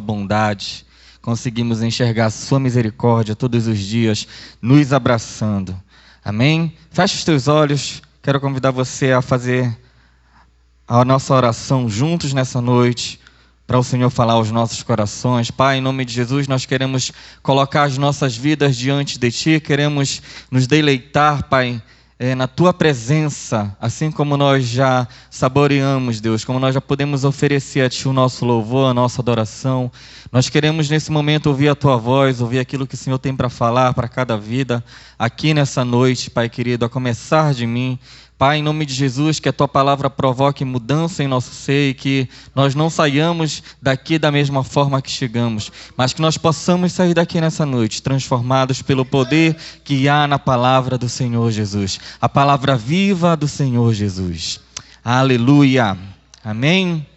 bondade, conseguimos enxergar a sua misericórdia todos os dias, nos abraçando. Amém? Feche os teus olhos, quero convidar você a fazer a nossa oração juntos nessa noite, para o Senhor falar aos nossos corações. Pai, em nome de Jesus, nós queremos colocar as nossas vidas diante de Ti, queremos nos deleitar, Pai, na Tua presença, assim como nós já saboreamos, Deus, como nós já podemos oferecer a Ti o nosso louvor, a nossa adoração. Nós queremos nesse momento ouvir a Tua voz, ouvir aquilo que o Senhor tem para falar para cada vida, aqui nessa noite, Pai querido, a começar de mim. Pai, em nome de Jesus, que a Tua palavra provoque mudança em nosso ser e que nós não saiamos daqui da mesma forma que chegamos, mas que nós possamos sair daqui nessa noite transformados pelo poder que há na palavra do Senhor Jesus, a palavra viva do Senhor Jesus. Aleluia. Amém?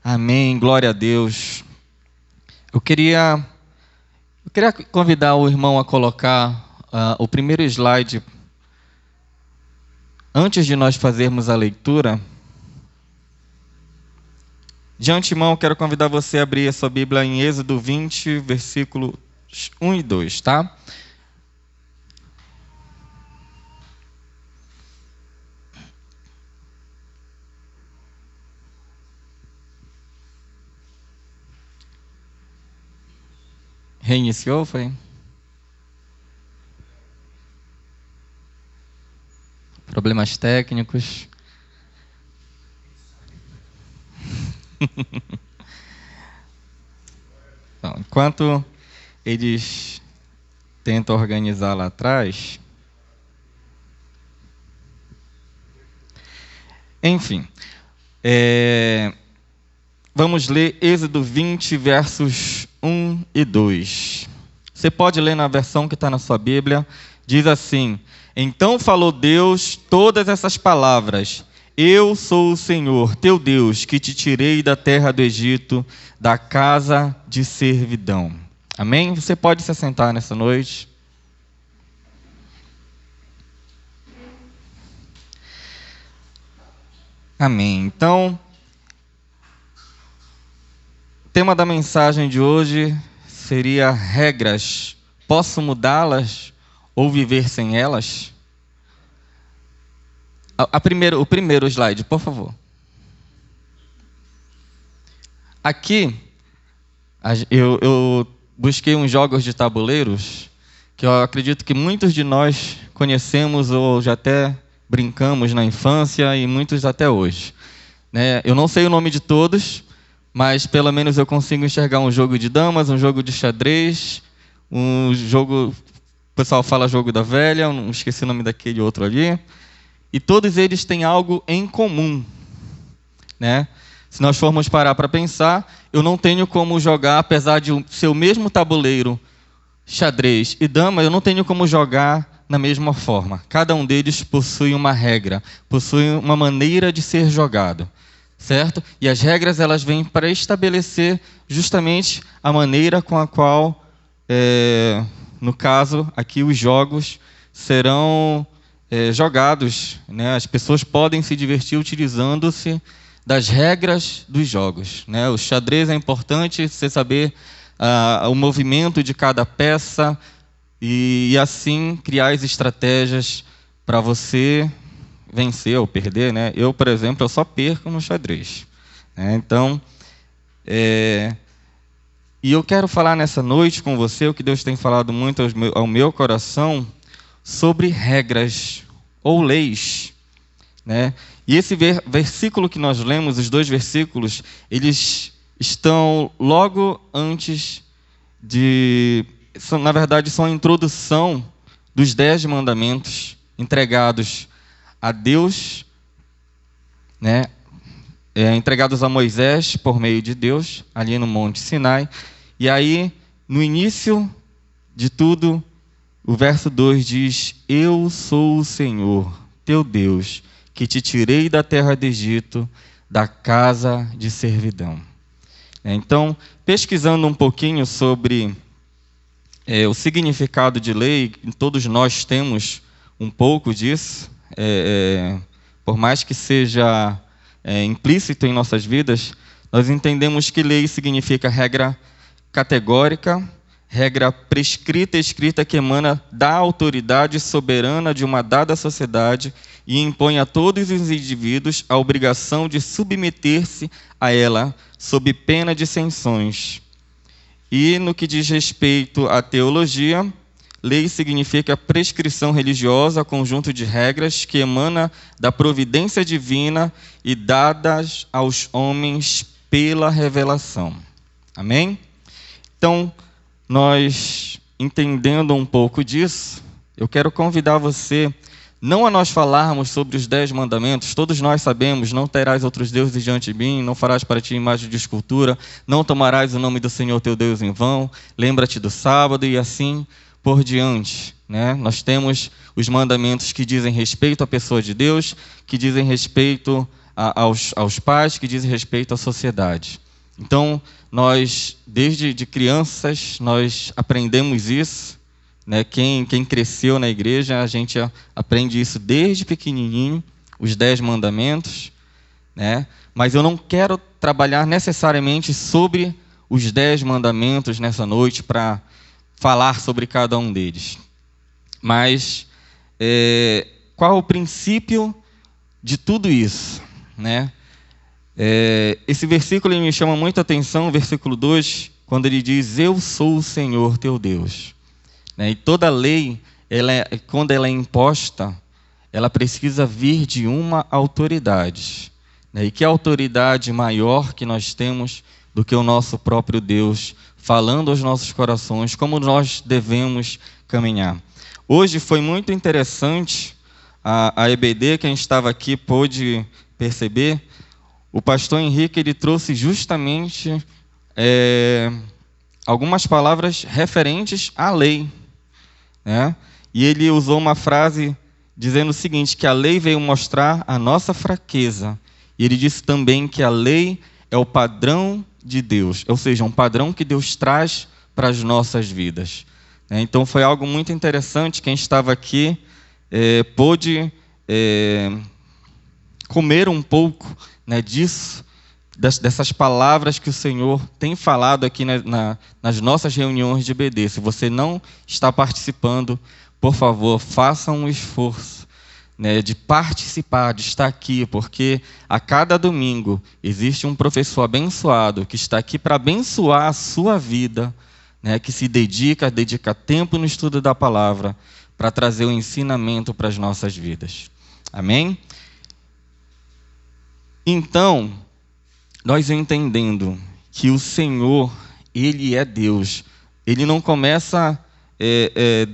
Amém. Glória a Deus. Eu queria convidar o irmão a colocar o primeiro slide. Antes de nós fazermos a leitura, de antemão, quero convidar você a abrir a sua Bíblia em Êxodo 20, versículos 1 e 2, tá? Reiniciou, foi? Problemas técnicos. Então, enquanto eles tentam organizar lá atrás, enfim, vamos ler Êxodo 20, versos 1 e 2. Você pode ler na versão que está na sua Bíblia. Diz assim: Então falou Deus todas essas palavras: Eu sou o Senhor, teu Deus, que te tirei da terra do Egito, da casa de servidão. Amém? Você pode se assentar nessa noite. Amém. Então, o tema da mensagem de hoje seria regras. Posso mudá-las ou viver sem elas? O primeiro slide, por favor. Aqui, eu busquei uns jogos de tabuleiros que eu acredito que muitos de nós conhecemos ou já até brincamos na infância e muitos até hoje. Eu não sei o nome de todos, mas pelo menos eu consigo enxergar um jogo de damas, um jogo de xadrez, um jogo... O pessoal fala jogo da velha, eu não esqueci o nome daquele outro ali. E todos eles têm algo em comum, né? Se nós formos parar para pensar, eu não tenho como jogar, apesar de ser o mesmo tabuleiro, xadrez e dama, eu não tenho como jogar na mesma forma. Cada um deles possui uma regra, possui uma maneira de ser jogado, certo? E as regras, elas vêm para estabelecer justamente a maneira com a qual, no caso aqui, os jogos serão jogados, né? As pessoas podem se divertir utilizando-se das regras dos jogos, né? O xadrez é importante você saber o movimento de cada peça e assim criar as estratégias para você vencer ou perder, né? Eu, por exemplo, eu só perco no xadrez, né? Então, e eu quero falar nessa noite com você o que Deus tem falado muito ao meu coração sobre regras ou leis, né? E esse versículo que nós lemos, os dois versículos, eles estão logo antes na verdade, são a introdução dos 10 mandamentos entregados a Deus, né? Entregados a Moisés por meio de Deus, ali no Monte Sinai. E aí, no início de tudo, o verso 2 diz: Eu sou o Senhor, teu Deus, que te tirei da terra do Egito, da casa de servidão. Então, pesquisando um pouquinho sobre o significado de lei, todos nós temos um pouco disso, por mais que seja implícito em nossas vidas, nós entendemos que lei significa regra categórica, regra prescrita e escrita que emana da autoridade soberana de uma dada sociedade e impõe a todos os indivíduos a obrigação de submeter-se a ela, sob pena de sanções. E no que diz respeito à teologia, lei significa prescrição religiosa, conjunto de regras que emana da providência divina e dadas aos homens pela revelação. Amém? Então, nós, entendendo um pouco disso, eu quero convidar você, não a nós falarmos sobre os 10 mandamentos, todos nós sabemos, não terás outros deuses diante de mim, não farás para ti imagem de escultura, não tomarás o nome do Senhor teu Deus em vão, lembra-te do sábado e assim por diante, né? Nós temos os mandamentos que dizem respeito à pessoa de Deus, que dizem respeito aos pais, que dizem respeito à sociedade. Então, nós, desde crianças, nós aprendemos isso, né? Quem cresceu na igreja, a gente aprende isso desde pequenininho, os 10 mandamentos, né? Mas eu não quero trabalhar necessariamente sobre os 10 mandamentos nessa noite para falar sobre cada um deles. Mas qual o princípio de tudo isso, né? Esse versículo me chama muita atenção, o versículo 2, quando ele diz, eu sou o Senhor teu Deus. E toda lei, quando ela é imposta, ela precisa vir de uma autoridade. E que autoridade maior que nós temos do que o nosso próprio Deus, falando aos nossos corações, como nós devemos caminhar. Hoje foi muito interessante, a EBD, quem estava aqui pôde perceber, o pastor Henrique ele trouxe justamente algumas palavras referentes à lei, né? E ele usou uma frase dizendo o seguinte, que a lei veio mostrar a nossa fraqueza. E ele disse também que a lei é o padrão de Deus, ou seja, um padrão que Deus traz para as nossas vidas. Então foi algo muito interessante, quem estava aqui pôde comer um pouco, né, disso, dessas palavras que o Senhor tem falado aqui nas nossas reuniões de EBD. Se você não está participando, por favor, faça um esforço, né, de participar, de estar aqui, porque a cada domingo existe um professor abençoado que está aqui para abençoar a sua vida, né, que se dedica tempo no estudo da palavra para trazer o ensinamento para as nossas vidas. Amém? Então, nós entendendo que o Senhor, Ele é Deus, Ele não começa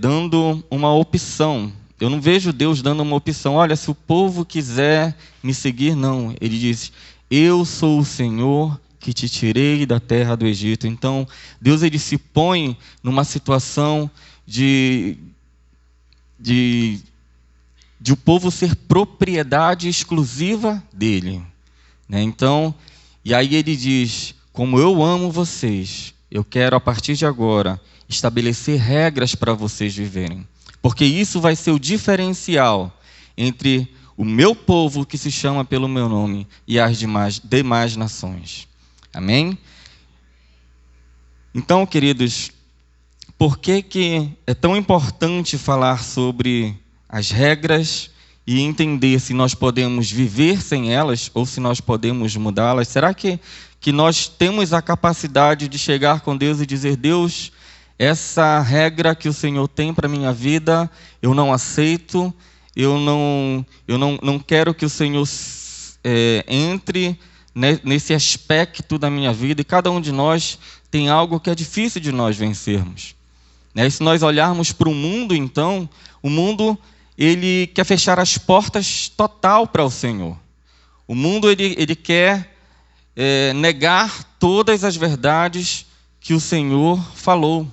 dando uma opção. Eu não vejo Deus dando uma opção. Olha, se o povo quiser me seguir, não. Ele diz, eu sou o Senhor que te tirei da terra do Egito. Então, Deus ele se põe numa situação de o povo ser propriedade exclusiva dele. Então, e aí ele diz, como eu amo vocês, eu quero a partir de agora estabelecer regras para vocês viverem. Porque isso vai ser o diferencial entre o meu povo que se chama pelo meu nome e as demais nações. Amém? Então, queridos, por que é tão importante falar sobre as regras e entender se nós podemos viver sem elas ou se nós podemos mudá-las? Será que nós temos a capacidade de chegar com Deus e dizer, Deus, essa regra que o Senhor tem para a minha vida, eu não aceito, eu não quero que o Senhor entre nesse aspecto da minha vida, e cada um de nós tem algo que é difícil de nós vencermos. E se nós olharmos para o mundo, então, o mundo ele quer fechar as portas total para o Senhor. O mundo ele quer negar todas as verdades que o Senhor falou.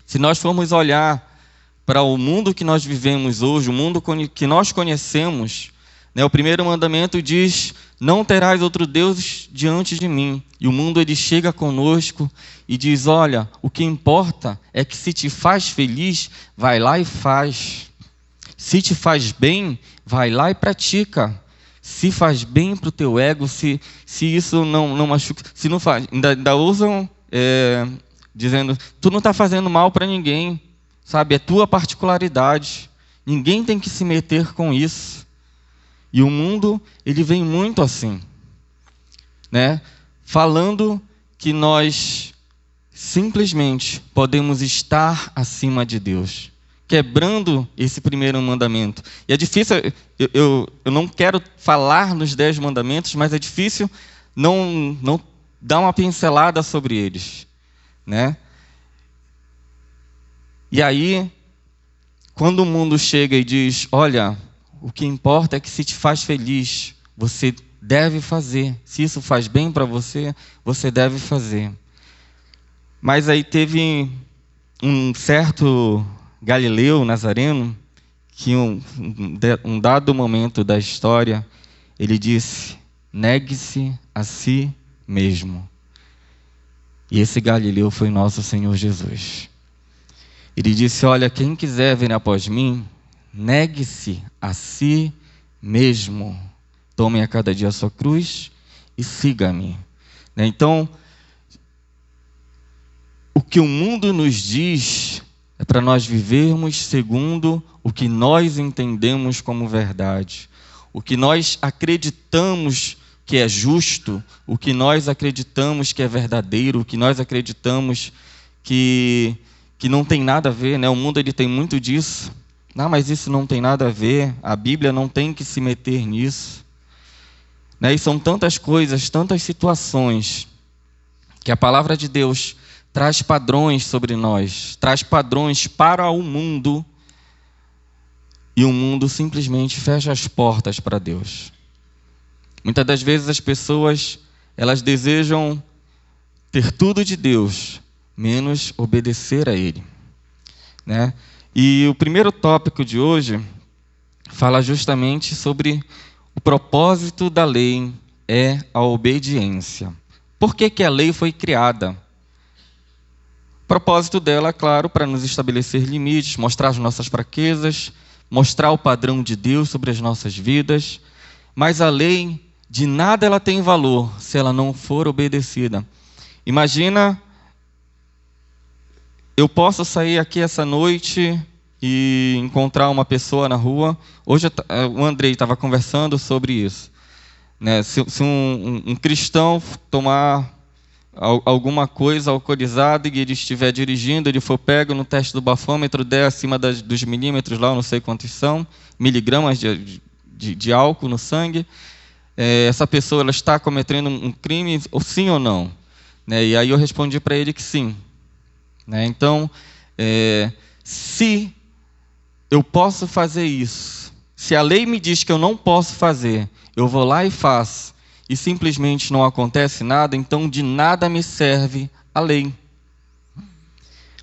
Se nós formos olhar para o mundo que nós vivemos hoje, o mundo que nós conhecemos, o primeiro mandamento diz, não terás outro Deus diante de mim. E o mundo ele chega conosco e diz, olha, o que importa é que se te faz feliz, vai lá e faz. Se te faz bem, vai lá e pratica. se faz bem para o teu ego, se isso não machuca, se não faz, ainda usam dizendo, tu não está fazendo mal para ninguém, sabe? É tua particularidade, ninguém tem que se meter com isso. E o mundo, ele vem muito assim, né? Falando que nós simplesmente podemos estar acima de Deus, quebrando esse primeiro mandamento. E é difícil, eu não quero falar nos 10 mandamentos, mas é difícil não dar uma pincelada sobre eles, né? E aí, quando o mundo chega e diz, olha, o que importa é que se te faz feliz, você deve fazer. Se isso faz bem para você, você deve fazer. Mas aí teve um certo Galileu Nazareno, que um dado momento da história, ele disse, negue-se a si mesmo. E esse Galileu foi nosso Senhor Jesus. Ele disse, olha, quem quiser vir após mim, negue-se a si mesmo. Tome a cada dia a sua cruz e siga-me. Então, o que o mundo nos diz é para nós vivermos segundo o que nós entendemos como verdade. O que nós acreditamos que é justo, o que nós acreditamos que é verdadeiro, o que nós acreditamos que não tem nada a ver, né? O mundo ele tem muito disso. Não, mas isso não tem nada a ver, a Bíblia não tem que se meter nisso. Né? E são tantas coisas, tantas situações, que a palavra de Deus traz padrões sobre nós, traz padrões para o mundo, e o mundo simplesmente fecha as portas para Deus. Muitas das vezes as pessoas, elas desejam ter tudo de Deus, menos obedecer a Ele, né? E o primeiro tópico de hoje fala justamente sobre o propósito da lei é a obediência. Por que a lei foi criada? O propósito dela, é claro, para nos estabelecer limites, mostrar as nossas fraquezas, mostrar o padrão de Deus sobre as nossas vidas. Mas a lei, de nada ela tem valor se ela não for obedecida. Imagina, eu posso sair aqui essa noite e encontrar uma pessoa na rua. Hoje o Andrei estava conversando sobre isso, né? Se um cristão tomar alguma coisa alcoolizada e ele estiver dirigindo, ele for pego no teste do bafômetro, der acima dos milímetros, lá eu não sei quantos são, miligramas de álcool no sangue, essa pessoa ela está cometendo um crime, ou sim ou não? Né? E aí eu respondi para ele que sim. Né? Então, se eu posso fazer isso, se a lei me diz que eu não posso fazer, eu vou lá e faço, e simplesmente não acontece nada, então de nada me serve a lei.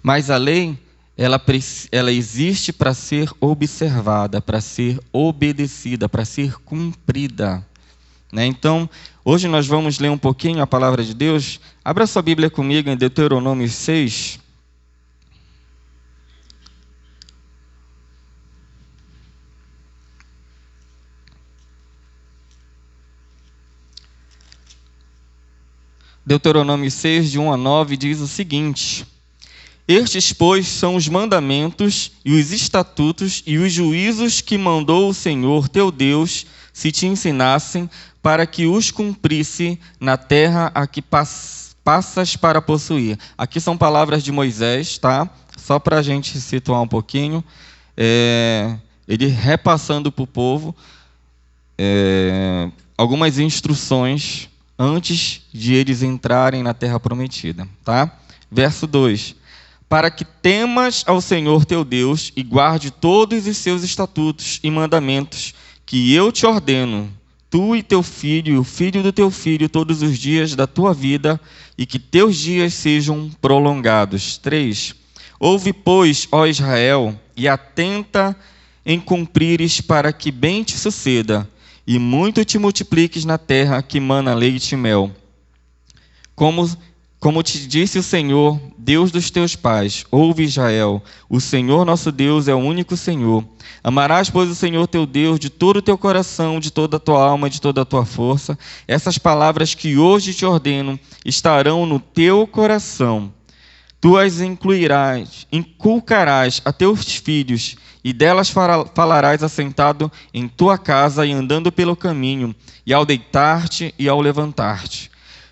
Mas a lei, ela existe para ser observada, para ser obedecida, para ser cumprida. Né? Então, hoje nós vamos ler um pouquinho a palavra de Deus. Abra sua Bíblia comigo em Deuteronômio 6. Deuteronômio 6, de 1 a 9, diz o seguinte: estes, pois, são os mandamentos e os estatutos e os juízos que mandou o Senhor teu Deus se te ensinassem, para que os cumprisse na terra a que passas para possuir. Aqui são palavras de Moisés, tá? Só para a gente situar um pouquinho. Ele repassando para o povo algumas instruções antes de eles entrarem na terra prometida, tá? Verso 2: para que temas ao Senhor teu Deus e guarde todos os seus estatutos e mandamentos que eu te ordeno, tu e teu filho e o filho do teu filho, todos os dias da tua vida, e que teus dias sejam prolongados. 3: ouve, pois, ó Israel, e atenta em cumprires, para que bem te suceda, e muito te multipliques na terra que mana leite e mel. Como Como te disse o Senhor, Deus dos teus pais, ouve Israel, o Senhor nosso Deus é o único Senhor. Amarás, pois, o Senhor teu Deus de todo o teu coração, de toda a tua alma, de toda a tua força. Essas palavras que hoje te ordeno estarão no teu coração. Tu as inculcarás a teus filhos, e delas falarás assentado em tua casa e andando pelo caminho, e ao deitar-te e ao levantar-te.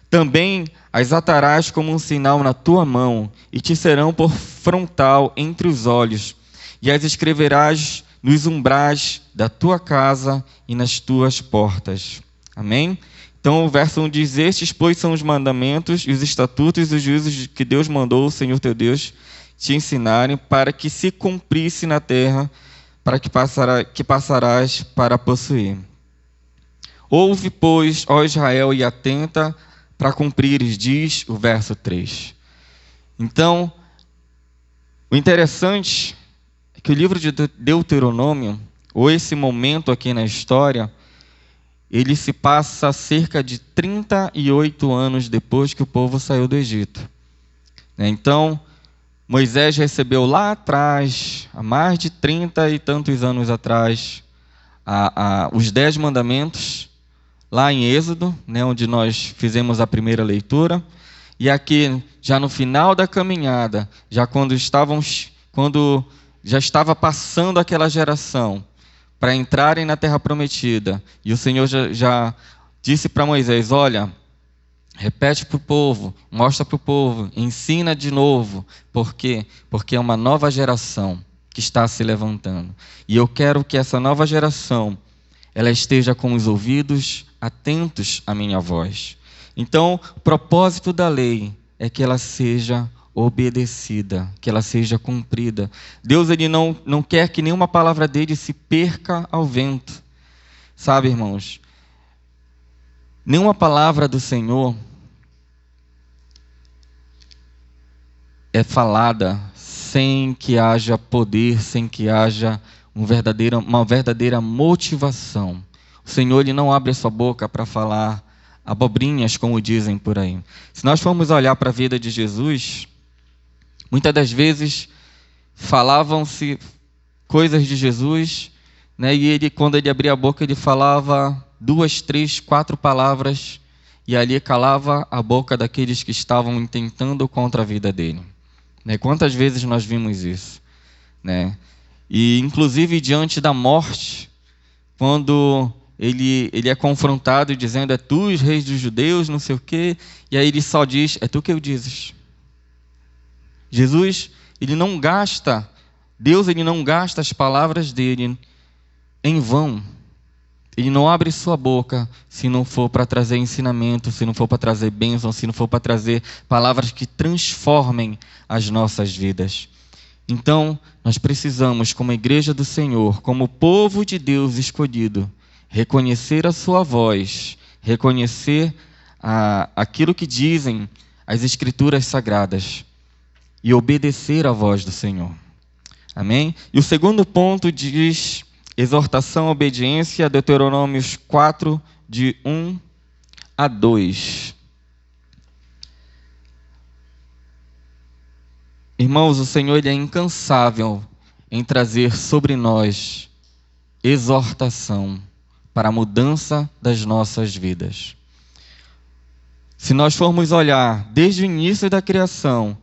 Também as atarás como um sinal na tua mão, e te serão por frontal entre os olhos, e as escreverás nos umbrais da tua casa e nas tuas portas. Amém? Então o verso 1 diz: estes, pois, são os mandamentos, e os estatutos e os juízos que Deus mandou o Senhor teu Deus te ensinarem, para que se cumprisse na terra, para que passarás para possuir. Ouve, pois, ó Israel, e atenta para cumprires, diz o verso 3. Então, o interessante é que o livro de Deuteronômio, ou esse momento aqui na história, ele se passa cerca de 38 anos depois que o povo saiu do Egito. Então, Moisés recebeu lá atrás, há mais de 30 e tantos anos atrás, os 10 mandamentos, lá em Êxodo, onde nós fizemos a primeira leitura. E aqui, já no final da caminhada, já quando já estava passando aquela geração, para entrarem na terra prometida, e o Senhor já disse para Moisés: olha, repete para o povo, mostra para o povo, ensina de novo. Por quê? Porque é uma nova geração que está se levantando, e eu quero que essa nova geração ela esteja com os ouvidos atentos à minha voz. Então, o propósito da lei é que ela seja obedecida, que ela seja cumprida. Deus, ele não quer que nenhuma palavra dele se perca ao vento. Sabe, irmãos, nenhuma palavra do Senhor é falada sem que haja poder, sem que haja uma verdadeira motivação. O Senhor, ele não abre a sua boca para falar abobrinhas, como dizem por aí. Se nós formos olhar para a vida de Jesus, muitas das vezes falavam-se coisas de Jesus, e ele, quando ele abria a boca, ele falava 2, 3, 4 palavras, e ali calava a boca daqueles que estavam intentando contra a vida dele. Quantas vezes nós vimos isso? E inclusive diante da morte, quando ele é confrontado dizendo: é tu, os reis dos judeus, não sei o quê, e aí ele só diz: é tu que eu dizes. Jesus, Deus, ele não gasta as palavras dele em vão. Ele não abre sua boca se não for para trazer ensinamento, se não for para trazer bênção, se não for para trazer palavras que transformem as nossas vidas. Então, nós precisamos, como igreja do Senhor, como povo de Deus escolhido, reconhecer a sua voz, reconhecer aquilo que dizem as Escrituras Sagradas e obedecer à voz do Senhor. Amém? E o segundo ponto diz exortação à obediência, Deuteronômios 4, de 1 a 2. Irmãos, o Senhor, ele é incansável em trazer sobre nós exortação para a mudança das nossas vidas. Se nós formos olhar desde o início da criação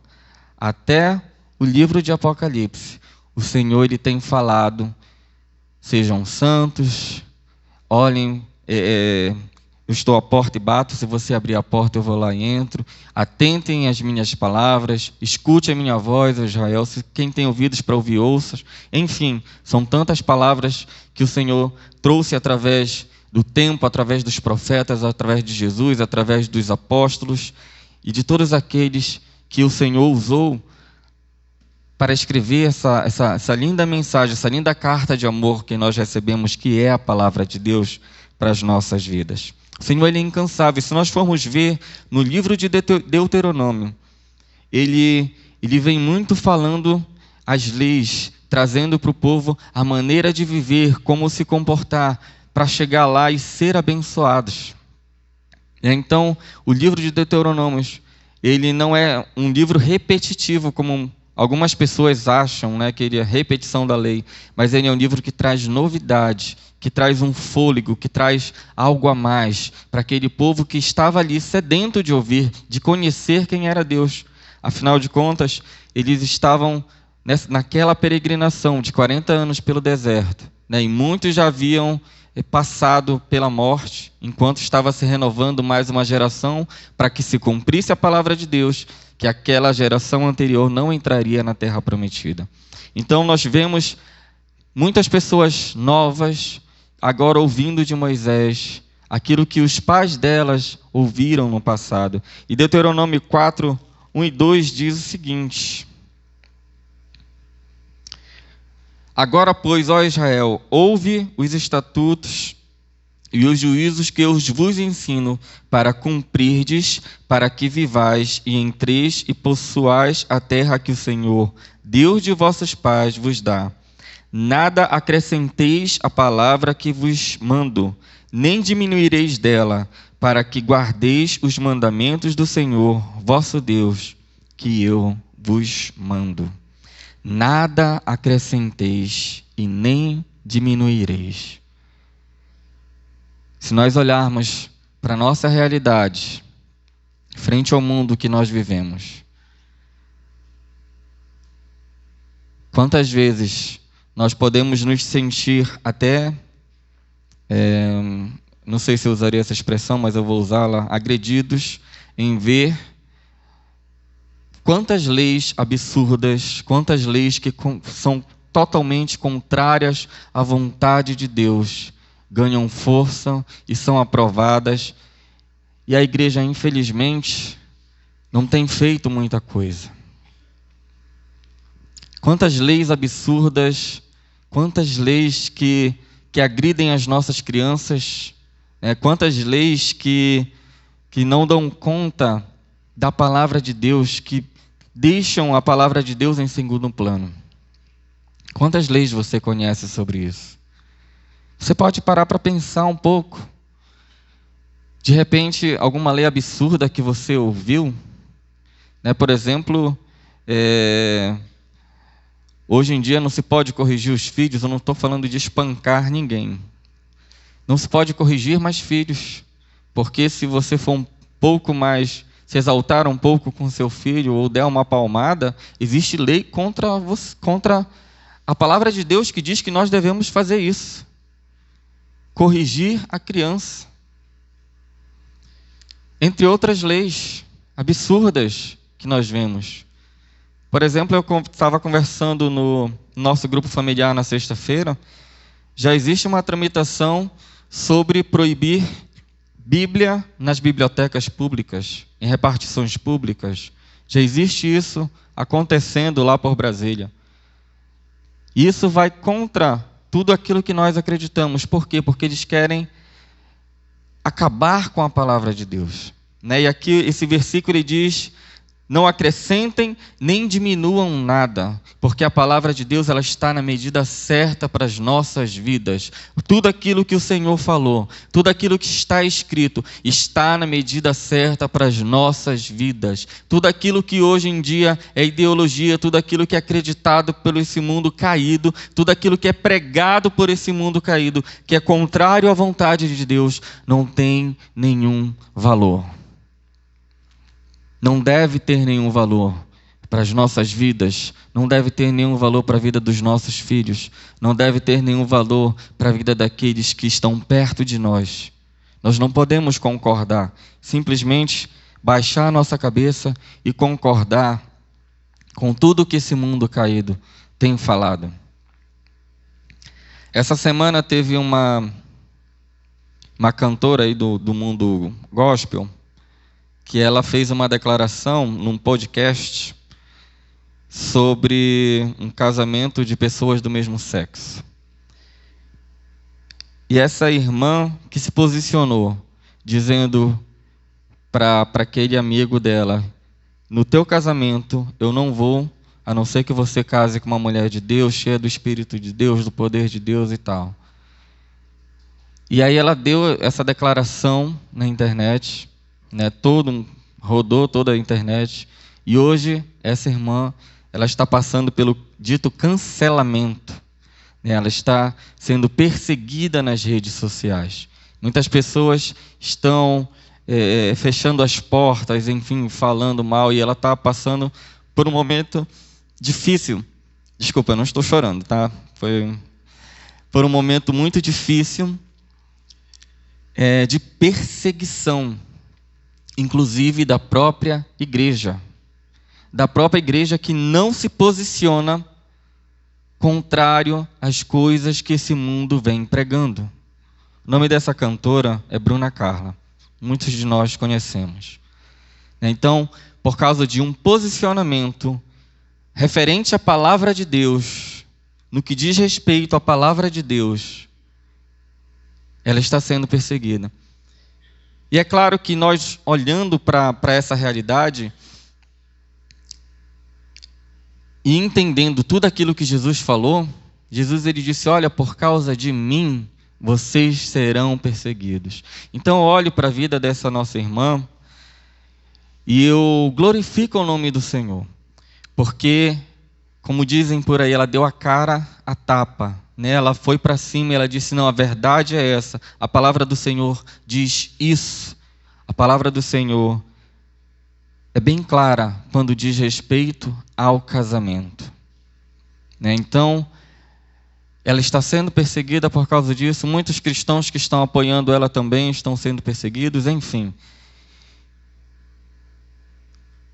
até o livro de Apocalipse, o Senhor, ele tem falado: sejam santos, olhem, eu estou à porta e bato, se você abrir a porta eu vou lá e entro, atentem às minhas palavras, escute a minha voz, Israel, quem tem ouvidos para ouvir, ouça. Enfim, são tantas palavras que o Senhor trouxe através do tempo, através dos profetas, através de Jesus, através dos apóstolos e de todos aqueles que o Senhor usou para escrever essa linda mensagem, essa linda carta de amor que nós recebemos, que é a palavra de Deus para as nossas vidas. O Senhor, ele é incansável. Se nós formos ver no livro de Deuteronômio, ele vem muito falando as leis, trazendo para o povo a maneira de viver, como se comportar, para chegar lá e ser abençoados. Então, o livro de Deuteronômio, ele não é um livro repetitivo, como algumas pessoas acham, né, que ele é repetição da lei, mas ele é um livro que traz novidade, que traz um fôlego, que traz algo a mais para aquele povo que estava ali sedento de ouvir, de conhecer quem era Deus. Afinal de contas, eles estavam naquela peregrinação de 40 anos pelo deserto, né, e muitos já haviam passado pela morte, enquanto estava se renovando mais uma geração para que se cumprisse a palavra de Deus, que aquela geração anterior não entraria na terra prometida. Então nós vemos muitas pessoas novas agora ouvindo de Moisés aquilo que os pais delas ouviram no passado. E Deuteronômio 4, 1 e 2 diz o seguinte: Agora, pois, ó Israel, ouve os estatutos e os juízos que eu vos ensino, para cumprirdes, para que vivais e entreis e possuais a terra que o Senhor, Deus de vossos pais, vos dá. Nada acrescenteis à palavra que vos mando, nem diminuireis dela, para que guardeis os mandamentos do Senhor, vosso Deus, que eu vos mando. Nada acrescenteis e nem diminuireis. Se nós olharmos para a nossa realidade, frente ao mundo que nós vivemos, quantas vezes nós podemos nos sentir até, não sei se eu usaria essa expressão, mas eu vou usá-la, agredidos em ver quantas leis absurdas, quantas leis que são totalmente contrárias à vontade de Deus, ganham força e são aprovadas, e a igreja, infelizmente, não tem feito muita coisa. Quantas leis absurdas, quantas leis que agridem as nossas crianças, quantas leis que não dão conta da palavra de Deus, que deixam a palavra de Deus em segundo plano. Quantas leis você conhece sobre isso? Você pode parar para pensar um pouco. De repente, alguma lei absurda que você ouviu, por exemplo, hoje em dia não se pode corrigir os filhos. Eu não estou falando de espancar ninguém. Não se pode corrigir mais filhos, porque se você for um pouco mais, se exaltar um pouco com seu filho ou der uma palmada, existe lei contra a palavra de Deus que diz que nós devemos fazer isso. Corrigir a criança. Entre outras leis absurdas que nós vemos. Por exemplo, eu estava conversando no nosso grupo familiar na sexta-feira, já existe uma tramitação sobre proibir Bíblia nas bibliotecas públicas, em repartições públicas. Já existe isso acontecendo lá por Brasília. E isso vai contra tudo aquilo que nós acreditamos. Por quê? Porque eles querem acabar com a palavra de Deus. E aqui esse versículo ele diz: não acrescentem nem diminuam nada, porque a palavra de Deus ela está na medida certa para as nossas vidas. Tudo aquilo que o Senhor falou, tudo aquilo que está escrito, está na medida certa para as nossas vidas. Tudo aquilo que hoje em dia é ideologia, tudo aquilo que é acreditado por esse mundo caído, tudo aquilo que é pregado por esse mundo caído, que é contrário à vontade de Deus, não tem nenhum valor. Não deve ter nenhum valor para as nossas vidas, não deve ter nenhum valor para a vida dos nossos filhos, não deve ter nenhum valor para a vida daqueles que estão perto de nós. Nós não podemos concordar, simplesmente baixar a nossa cabeça e concordar com tudo que esse mundo caído tem falado. Essa semana teve uma cantora aí do mundo gospel, que ela fez uma declaração num podcast sobre um casamento de pessoas do mesmo sexo. E essa irmã que se posicionou, dizendo para aquele amigo dela: no teu casamento eu não vou, a não ser que você case com uma mulher de Deus, cheia do Espírito de Deus, do poder de Deus e tal. E aí ela deu essa declaração na internet, todo um rodou toda a internet. E hoje, essa irmã, ela está passando pelo dito cancelamento. Ela está sendo perseguida nas redes sociais. Muitas pessoas estão fechando as portas, enfim, falando mal, e ela está passando por um momento difícil. Desculpa, eu não estou chorando, tá? Foi por um momento muito difícil de perseguição, inclusive da própria igreja. Da própria igreja que não se posiciona contrário às coisas que esse mundo vem pregando. O nome dessa cantora é Bruna Carla. Muitos de nós conhecemos. Então, por causa de um posicionamento referente à palavra de Deus, no que diz respeito à palavra de Deus, ela está sendo perseguida. E é claro que nós, olhando para essa realidade e entendendo tudo aquilo que Jesus falou, Jesus ele disse: olha, por causa de mim, vocês serão perseguidos. Então eu olho para a vida dessa nossa irmã e eu glorifico o nome do Senhor. Porque, como dizem por aí, ela deu a cara a tapa. Ela foi para cima e ela disse: não, a verdade é essa. A palavra do Senhor diz isso. A palavra do Senhor é bem clara quando diz respeito ao casamento. Então, ela está sendo perseguida por causa disso. Muitos cristãos que estão apoiando ela também estão sendo perseguidos, enfim.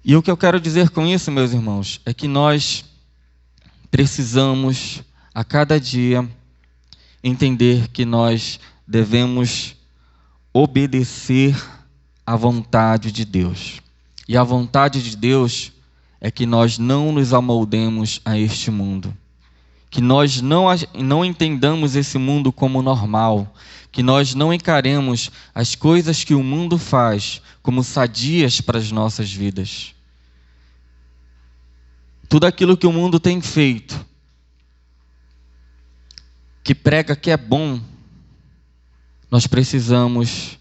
E o que eu quero dizer com isso, meus irmãos, é que nós precisamos, a cada dia, entender que nós devemos obedecer à vontade de Deus. E a vontade de Deus é que nós não nos amoldemos a este mundo. Que nós não entendamos esse mundo como normal. Que nós não encaremos as coisas que o mundo faz como sadias para as nossas vidas. Tudo aquilo que o mundo tem feito, que prega que é bom, nós precisamos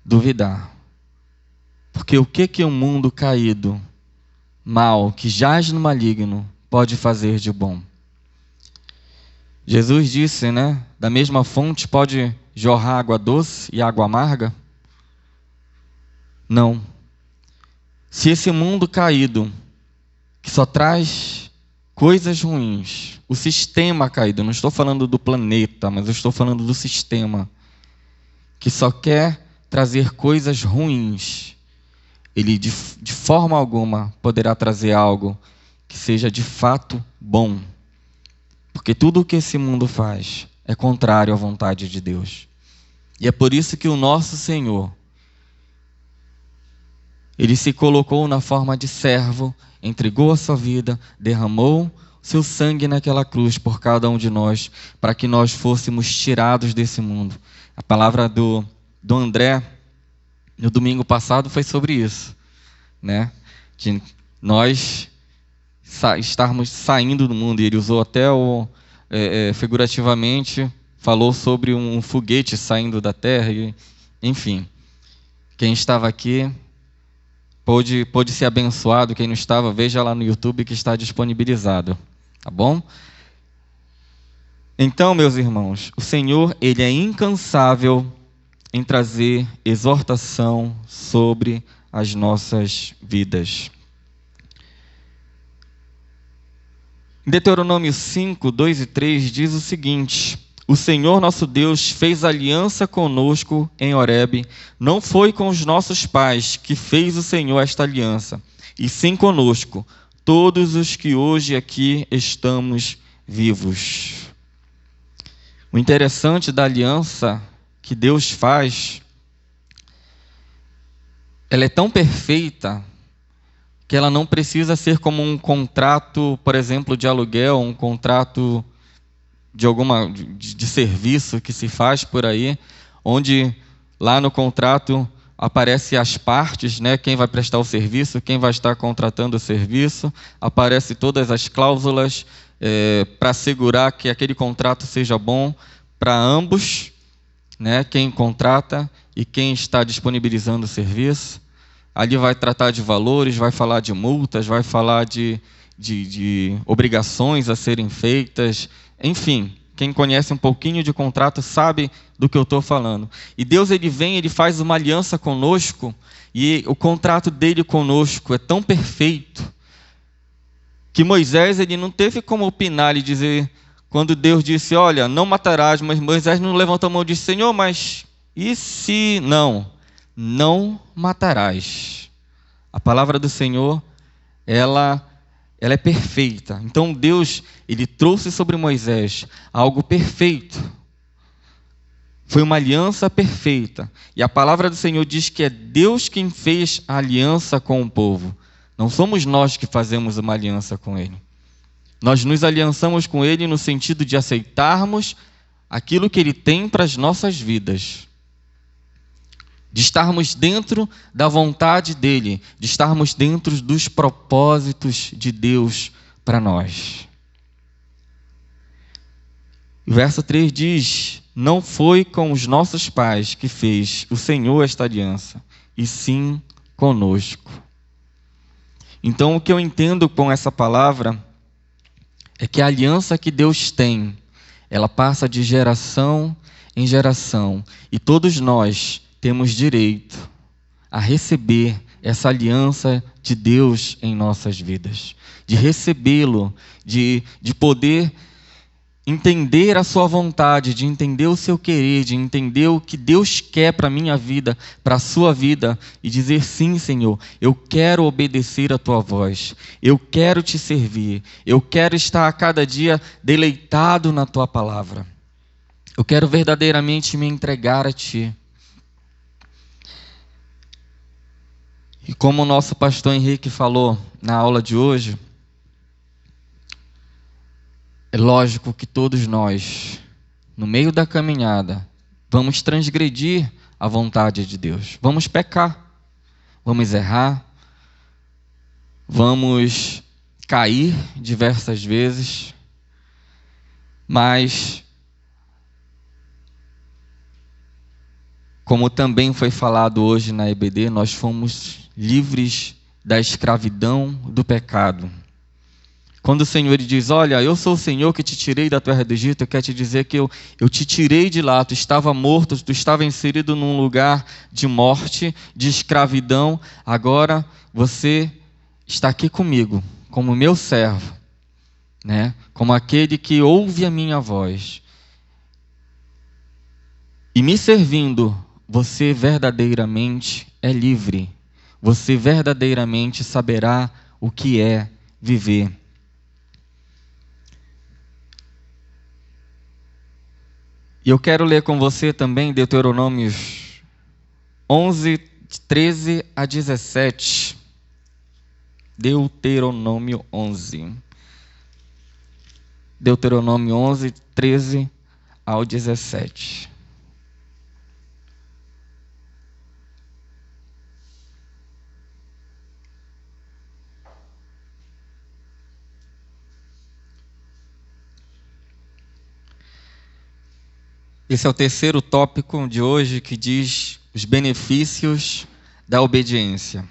duvidar. Porque o que o mundo caído, mal, que jaz no maligno, pode fazer de bom? Jesus disse, da mesma fonte pode jorrar água doce e água amarga? Não. Se esse mundo caído, que só traz coisas ruins, o sistema caído, não estou falando do planeta, mas eu estou falando do sistema, que só quer trazer coisas ruins, ele de forma alguma poderá trazer algo que seja de fato bom. Porque tudo o que esse mundo faz é contrário à vontade de Deus. E é por isso que o nosso Senhor, ele se colocou na forma de servo, entregou a sua vida, derramou seu sangue naquela cruz por cada um de nós, para que nós fôssemos tirados desse mundo. A palavra do André, no domingo passado, foi sobre isso, que nós estarmos saindo do mundo. E ele usou até figurativamente, falou sobre um foguete saindo da terra. Enfim, quem estava aqui pôde ser abençoado. Quem não estava, veja lá no YouTube que está disponibilizado, tá bom? Então, meus irmãos, o Senhor, ele é incansável em trazer exortação sobre as nossas vidas. Em Deuteronômio 5, 2 e 3 diz o seguinte: o Senhor nosso Deus fez aliança conosco em Horebe. Não foi com os nossos pais que fez o Senhor esta aliança, e sim conosco, todos os que hoje aqui estamos vivos. O interessante da aliança que Deus faz, ela é tão perfeita que ela não precisa ser como um contrato, por exemplo, de aluguel, um contrato de serviço que se faz por aí, onde lá no contrato aparece as partes, quem vai prestar o serviço, quem vai estar contratando o serviço, aparece todas as cláusulas para assegurar que aquele contrato seja bom para ambos, quem contrata e quem está disponibilizando o serviço. ali vai tratar de valores, vai falar de multas, vai falar de obrigações a serem feitas, enfim. Quem conhece um pouquinho de contrato sabe do que eu estou falando. E Deus, ele vem, ele faz uma aliança conosco, e o contrato dele conosco é tão perfeito, que Moisés, ele não teve como opinar e dizer, quando Deus disse, olha, não matarás, mas Moisés não levantou a mão e disse, Senhor, mas e se não matarás? A palavra do Senhor, ela é perfeita. Então Deus, ele trouxe sobre Moisés algo perfeito. Foi uma aliança perfeita. E a palavra do Senhor diz que é Deus quem fez a aliança com o povo. Não somos nós que fazemos uma aliança com Ele. Nós nos aliançamos com Ele no sentido de aceitarmos aquilo que Ele tem para as nossas vidas. De estarmos dentro da vontade dEle, de estarmos dentro dos propósitos de Deus para nós. O verso 3 diz, não foi com os nossos pais que fez o Senhor esta aliança, e sim conosco. Então, o que eu entendo com essa palavra é que a aliança que Deus tem, ela passa de geração em geração, e todos nós temos direito a receber essa aliança de Deus em nossas vidas, de recebê-lo, de poder entender a sua vontade, de entender o seu querer, de entender o que Deus quer para a minha vida, para a sua vida, e dizer sim, Senhor, eu quero obedecer a tua voz, eu quero te servir, eu quero estar a cada dia deleitado na tua palavra, eu quero verdadeiramente me entregar a ti. E como o nosso pastor Henrique falou na aula de hoje, é lógico que todos nós, no meio da caminhada, vamos transgredir a vontade de Deus. Vamos pecar, vamos errar, vamos cair diversas vezes, mas, como também foi falado hoje na EBD, nós fomos livres da escravidão do pecado. Quando o Senhor diz, olha, eu sou o Senhor que te tirei da terra do Egito, eu quero te dizer que eu te tirei de lá, tu estava morto, tu estava inserido num lugar de morte, de escravidão, agora você está aqui comigo, como meu servo, né? Como aquele que ouve a minha voz. E me servindo, você verdadeiramente é livre, você verdadeiramente saberá o que é viver. E eu quero ler com você também Deuteronômios 11, 13 a 17. Deuteronômio 11. Deuteronômio 11, 13 ao 17. Esse é o terceiro tópico de hoje, que diz os benefícios da obediência.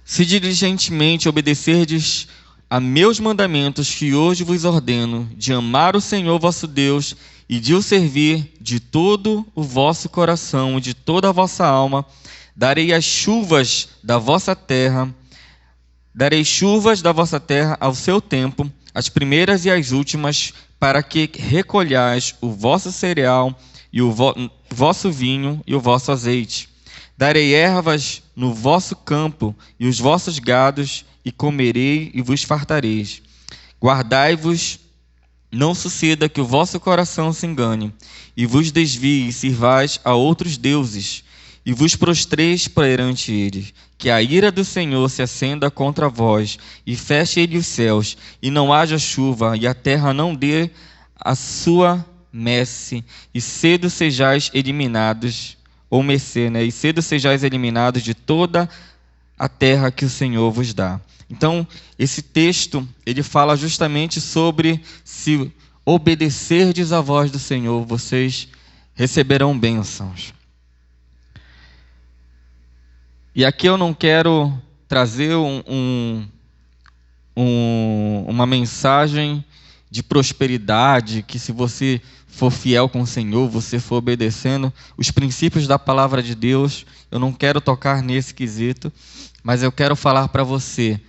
Se diligentemente obedecerdes a meus mandamentos que hoje vos ordeno, de amar o Senhor vosso Deus e de o servir de todo o vosso coração e de toda a vossa alma, darei chuvas da vossa terra ao seu tempo, as primeiras e as últimas, para que recolhais o vosso cereal e o vosso vinho e o vosso azeite. Darei ervas no vosso campo e os vossos gados, e comerei e vos fartareis. Guardai-vos, não suceda que o vosso coração se engane, e vos desvie e sirvais a outros deuses, e vos prostreis perante eles, que a ira do Senhor se acenda contra vós, e feche ele os céus, e não haja chuva, e a terra não dê a sua messe, e cedo sejais eliminados, ou mercê, né? E cedo sejais eliminados de toda a terra que o Senhor vos dá. Então, esse texto, ele fala justamente sobre se obedecerdes à voz do Senhor, vocês receberão bênçãos. E aqui eu não quero trazer uma mensagem de prosperidade, que se você for fiel com o Senhor, você for obedecendo os princípios da palavra de Deus, eu não quero tocar nesse quesito, mas eu quero falar para você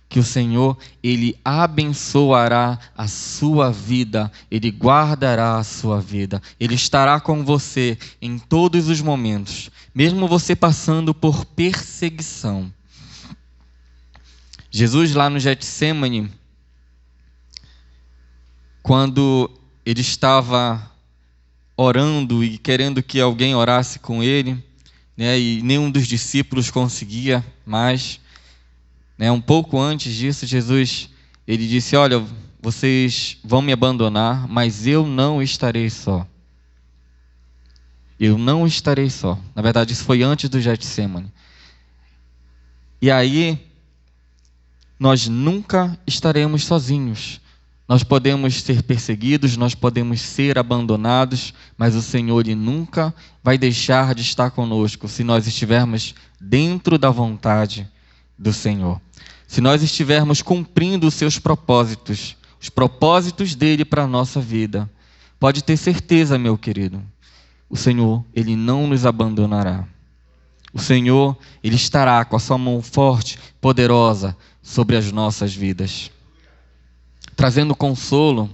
que o Senhor, Ele abençoará a sua vida, Ele guardará a sua vida, Ele estará com você em todos os momentos, mesmo você passando por perseguição. Jesus lá no Getsêmani, quando ele estava orando e querendo que alguém orasse com ele, né, e nenhum dos discípulos conseguia mais, né, um pouco antes disso, Jesus, ele disse: olha, vocês vão me abandonar, mas eu não estarei só. Eu não estarei só. Na verdade, isso foi antes do Getsêmani. E aí, nós nunca estaremos sozinhos. Nós podemos ser perseguidos, nós podemos ser abandonados, mas o Senhor, Ele nunca vai deixar de estar conosco se nós estivermos dentro da vontade do Senhor. Se nós estivermos cumprindo os seus propósitos, os propósitos dEle para a nossa vida, pode ter certeza, meu querido, o Senhor, Ele não nos abandonará. O Senhor, Ele estará com a sua mão forte, poderosa, sobre as nossas vidas, trazendo consolo,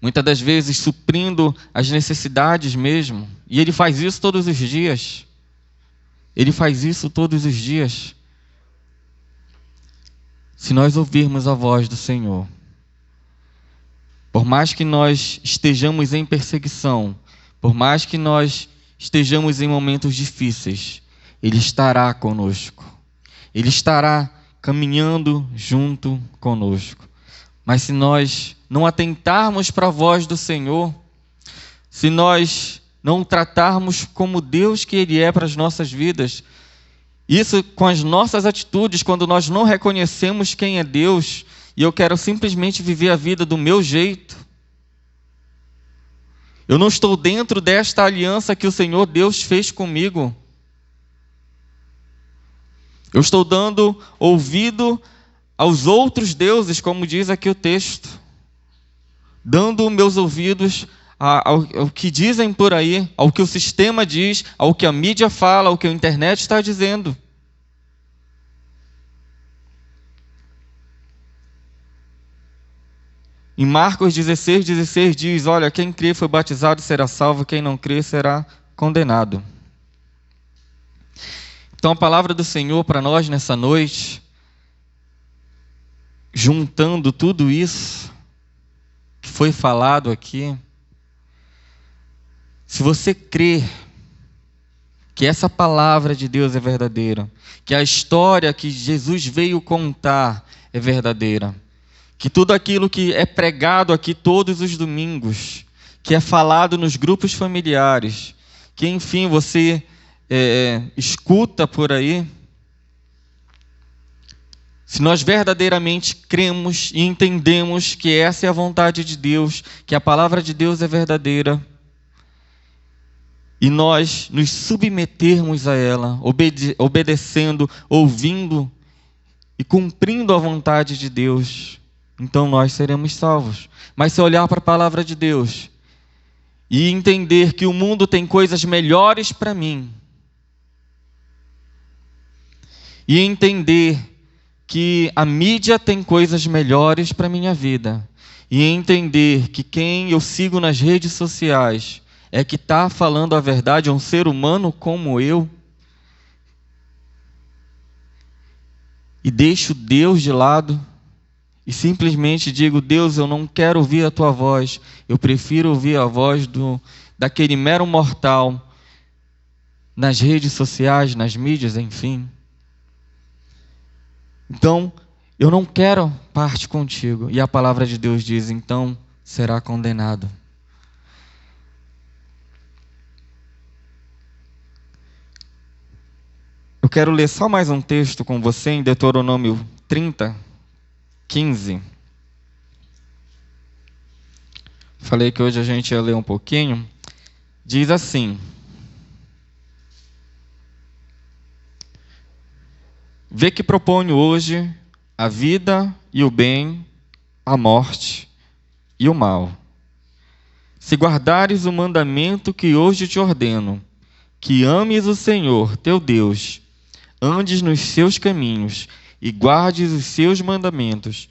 muitas das vezes suprindo as necessidades mesmo, e Ele faz isso todos os dias. Ele faz isso todos os dias. Se nós ouvirmos a voz do Senhor, por mais que nós estejamos em perseguição, por mais que nós estejamos em momentos difíceis, Ele estará conosco. Ele estará caminhando junto conosco. Mas se nós não atentarmos para a voz do Senhor, se nós não o tratarmos como Deus que Ele é para as nossas vidas, isso com as nossas atitudes, quando nós não reconhecemos quem é Deus, e eu quero simplesmente viver a vida do meu jeito, eu não estou dentro desta aliança que o Senhor Deus fez comigo. Eu estou dando ouvido aos outros deuses, como diz aqui o texto, dando meus ouvidos ao que dizem por aí, ao que o sistema diz, ao que a mídia fala, ao que a internet está dizendo. Em Marcos 16:16 diz: olha, quem crê foi batizado será salvo, quem não crê será condenado. Então a palavra do Senhor para nós nessa noite, juntando tudo isso que foi falado aqui, se você crê que essa palavra de Deus é verdadeira, que a história que Jesus veio contar é verdadeira, que tudo aquilo que é pregado aqui todos os domingos, que é falado nos grupos familiares, que enfim você escuta por aí, se nós verdadeiramente cremos e entendemos que essa é a vontade de Deus, que a palavra de Deus é verdadeira, e nós nos submetermos a ela, obedecendo, ouvindo e cumprindo a vontade de Deus, então nós seremos salvos. Mas se olhar para a palavra de Deus e entender que o mundo tem coisas melhores para mim, e entender que a mídia tem coisas melhores para a minha vida, e entender que quem eu sigo nas redes sociais é que está falando a verdade, é um ser humano como eu, e deixo Deus de lado, e simplesmente digo: Deus, eu não quero ouvir a tua voz, eu prefiro ouvir a voz daquele mero mortal, nas redes sociais, nas mídias, enfim. Então, eu não quero parte contigo. E a palavra de Deus diz: então será condenado. Eu quero ler só mais um texto com você em Deuteronômio 30:15. Falei que hoje a gente ia ler um pouquinho. Diz assim: Vê que proponho hoje a vida e o bem, a morte e o mal. Se guardares o mandamento que hoje te ordeno, que ames o Senhor teu Deus, andes nos seus caminhos e guardes os seus mandamentos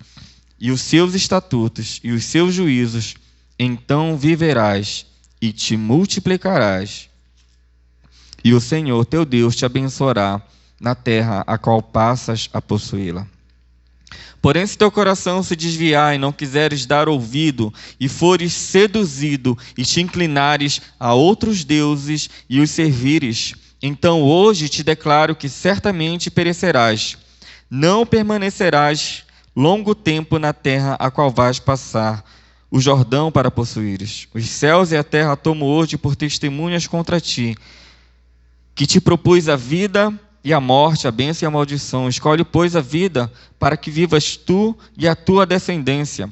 e os seus estatutos e os seus juízos, então viverás e te multiplicarás. E o Senhor teu Deus te abençoará na terra a qual passas a possuí-la. Porém, se teu coração se desviar e não quiseres dar ouvido, e fores seduzido e te inclinares a outros deuses e os servires, então hoje te declaro que certamente perecerás. Não permanecerás longo tempo na terra a qual vais passar o Jordão para possuíres. Os céus e a terra tomo hoje por testemunhas contra ti, que te propus a vida e a morte, a bênção e a maldição. Escolhe, pois, a vida, para que vivas tu e a tua descendência.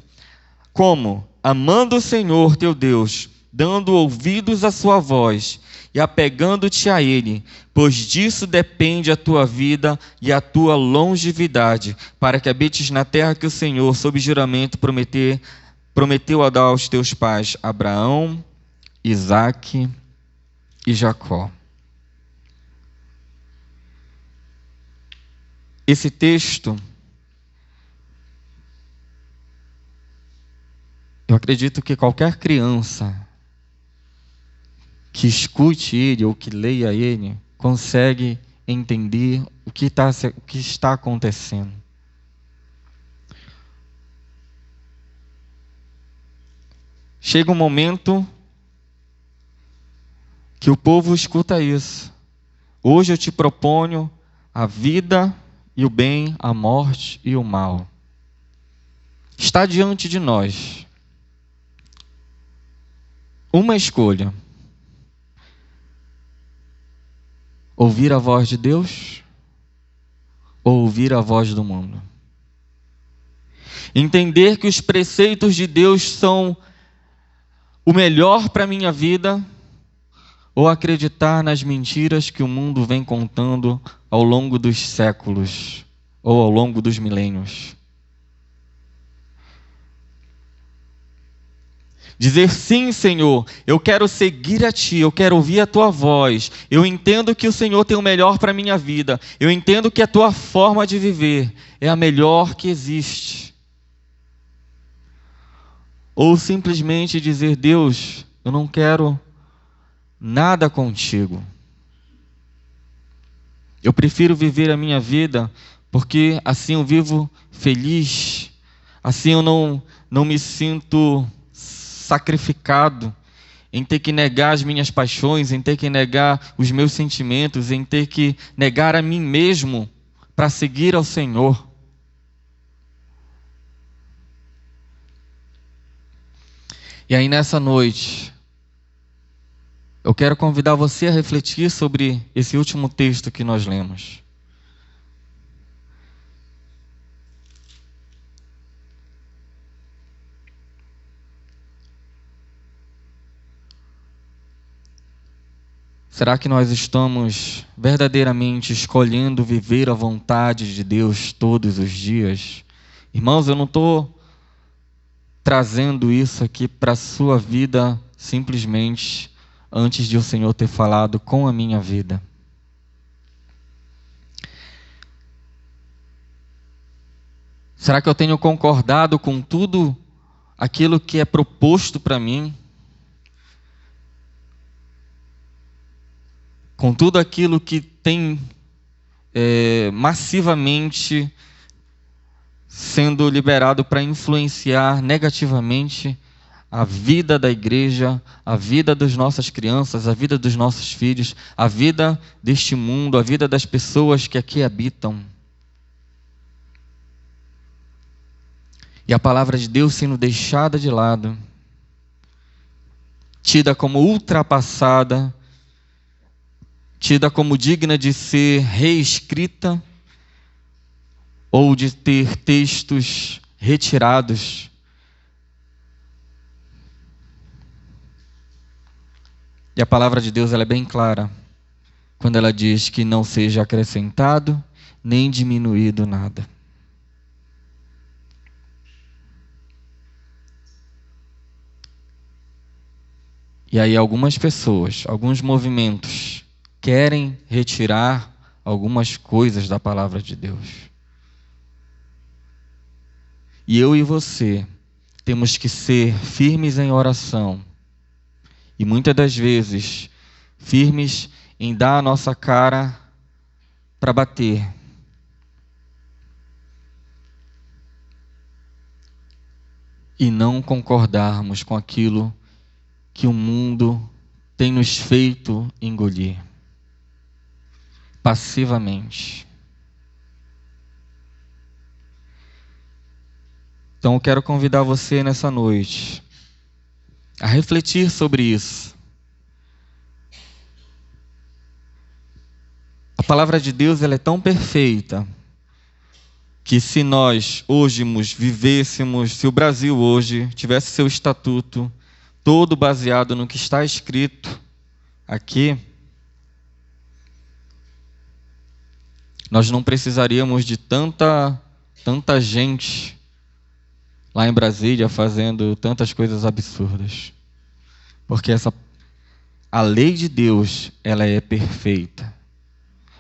Como? Amando o Senhor teu Deus, dando ouvidos à sua voz e apegando-te a Ele, pois disso depende a tua vida e a tua longevidade, para que habites na terra que o Senhor, sob juramento, prometeu a dar aos teus pais, Abraão, Isaque e Jacó. Esse texto, eu acredito que qualquer criança que escute ele ou que leia ele, consegue entender o que está acontecendo. Chega um momento que o povo escuta isso. Hoje eu te proponho a vida e o bem, a morte e o mal. Está diante de nós uma escolha: ouvir a voz de Deus ou ouvir a voz do mundo. Entender que os preceitos de Deus são o melhor para a minha vida, ou acreditar nas mentiras que o mundo vem contando ao longo dos séculos ou ao longo dos milênios. Dizer sim, Senhor, eu quero seguir a Ti, eu quero ouvir a Tua voz, eu entendo que o Senhor tem o melhor para a minha vida, eu entendo que a Tua forma de viver é a melhor que existe. Ou simplesmente dizer, Deus, eu não quero nada contigo. Eu prefiro viver a minha vida porque assim eu vivo feliz, assim eu não me sinto sacrificado em ter que negar as minhas paixões, em ter que negar os meus sentimentos, em ter que negar a mim mesmo para seguir ao Senhor. E aí nessa noite, eu quero convidar você a refletir sobre esse último texto que nós lemos. Será que nós estamos verdadeiramente escolhendo viver a vontade de Deus todos os dias? Irmãos, eu não estou trazendo isso aqui para a sua vida simplesmente antes de o Senhor ter falado com a minha vida. Será que eu tenho concordado com tudo aquilo que é proposto para mim? Com tudo aquilo que tem massivamente sendo liberado para influenciar negativamente a vida da igreja, a vida das nossas crianças, a vida dos nossos filhos, a vida deste mundo, a vida das pessoas que aqui habitam. E a palavra de Deus sendo deixada de lado, tida como ultrapassada, tida como digna de ser reescrita ou de ter textos retirados. E a palavra de Deus ela é bem clara quando ela diz que não seja acrescentado nem diminuído nada. E aí algumas pessoas, alguns movimentos, querem retirar algumas coisas da palavra de Deus. E eu e você temos que ser firmes em oração. E muitas das vezes, firmes em dar a nossa cara para bater. E não concordarmos com aquilo que o mundo tem nos feito engolir passivamente. Então eu quero convidar você nessa noite a refletir sobre isso. A palavra de Deus, ela é tão perfeita que se nós hoje vivêssemos, se o Brasil hoje tivesse seu estatuto todo baseado no que está escrito aqui, nós não precisaríamos de tanta gente lá em Brasília fazendo tantas coisas absurdas. Porque a lei de Deus, ela é perfeita.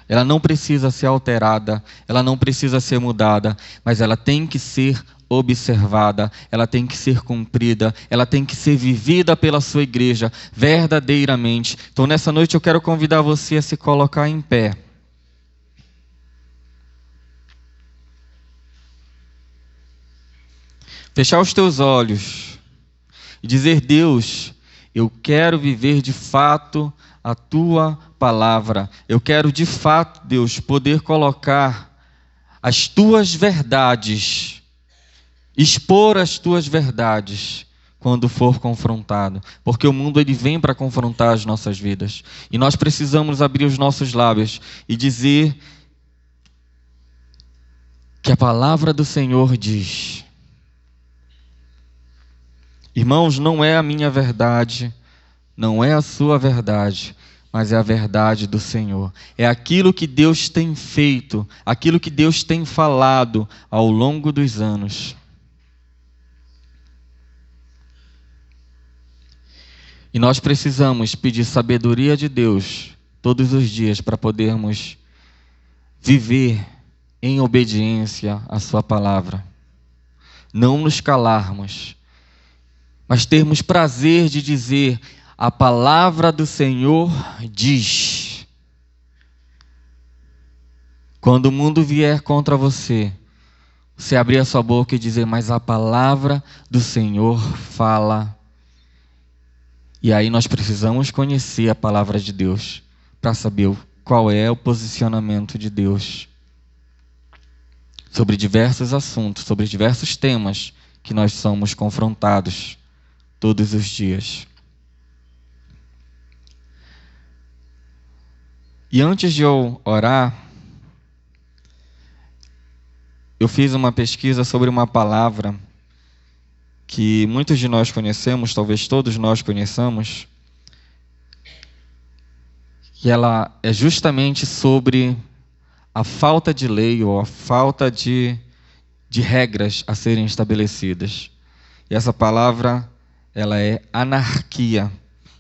Ela não precisa ser alterada, ela não precisa ser mudada, mas ela tem que ser observada, ela tem que ser cumprida, ela tem que ser vivida pela sua igreja verdadeiramente. Então nessa noite eu quero convidar você a se colocar em pé. Fechar os teus olhos e dizer: Deus, eu quero viver de fato a tua palavra. Eu quero de fato, Deus, poder colocar as tuas verdades, expor as tuas verdades quando for confrontado. Porque o mundo ele vem para confrontar as nossas vidas. E nós precisamos abrir os nossos lábios e dizer que a palavra do Senhor diz. Irmãos, não é a minha verdade, não é a sua verdade, mas é a verdade do Senhor. É aquilo que Deus tem feito, aquilo que Deus tem falado ao longo dos anos. E nós precisamos pedir sabedoria de Deus todos os dias para podermos viver em obediência à sua palavra. Não nos calarmos, mas termos prazer de dizer: a palavra do Senhor diz. Quando o mundo vier contra você, você abrir a sua boca e dizer: mas a palavra do Senhor fala. E aí nós precisamos conhecer a palavra de Deus para saber qual é o posicionamento de Deus sobre diversos assuntos, sobre diversos temas que nós somos confrontados todos os dias. E antes de eu orar, eu fiz uma pesquisa sobre uma palavra que muitos de nós conhecemos, talvez todos nós conheçamos, e ela é justamente sobre a falta de lei ou a falta de regras a serem estabelecidas. E essa palavra, ela é anarquia.